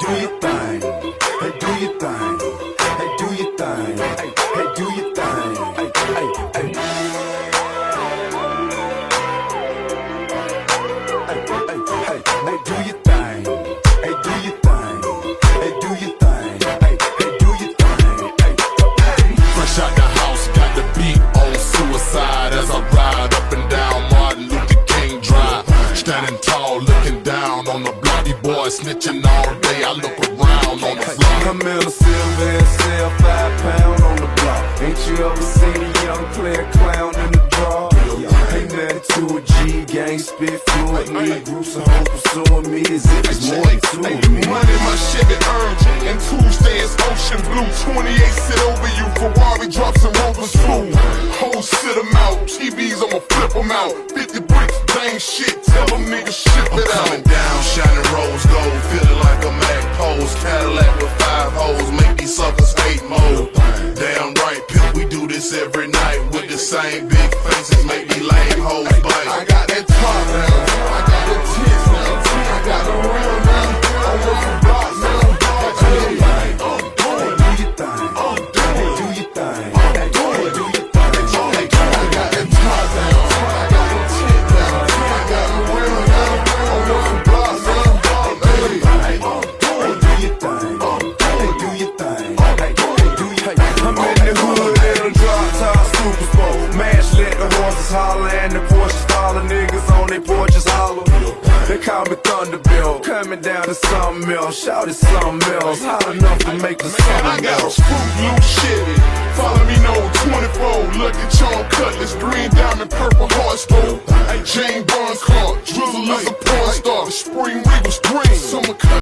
do your thing. Hey, do your thing. Hey, do your thing. Hey, do your thing. Hey. Hey, do your thing. Hey, do your thing. Hey, do your thing. Hey, do your thing. Fresh out the house, got the beat on suicide as I ride up and down Martin Luther King Drive. Standing tall, looking down on the bloody boy, snitching all day. I look around on the floor. I'm in a silver cell, 5 pound on the block. Ain't you ever seen a young player clown in the draw? Ain't nothing to a G, gang spit fluently. Groups of hoes pursuing me as if it's more than two of me. Money my Chevy earned, and Tuesday is ocean blue. 28 sit over you, Ferrari drops and Rovers flew. Hoes sit them out, TVs I'ma flip them out. 50 bricks, dang shit, tell them niggas ship it out. Coming down, shining rose gold, feeling like a Mac pose. Cadillac with 5 hoes, make these suckers hate mode. Damn right, pimp, we do this every night with the same big faces, make me lame hoes bite. I got that top now, I got the tits now, I got the real now, I work for blocks now. Do your thing. Hey, do your thing. Hey, do your thing. I got that top down, I got the tits now, I got the real now, I work for blocks now. Hey, do your thing. Hey, do your thing. Hey, do your thing. I'm in the hood in a drop top super sport. Mash let the horses holler and the Porsches follow. Niggas on their porches holler. They call me Thunderbill. Coming down to something else. Shout it something else. Hot enough to make the I something got a else. screw blue Chevy, follow me no 24. Lucky Charm Cutlass, green diamond, purple horse gold. Jane Bond car, Drizzle is a porn star. The spring Regal's green, summer cut.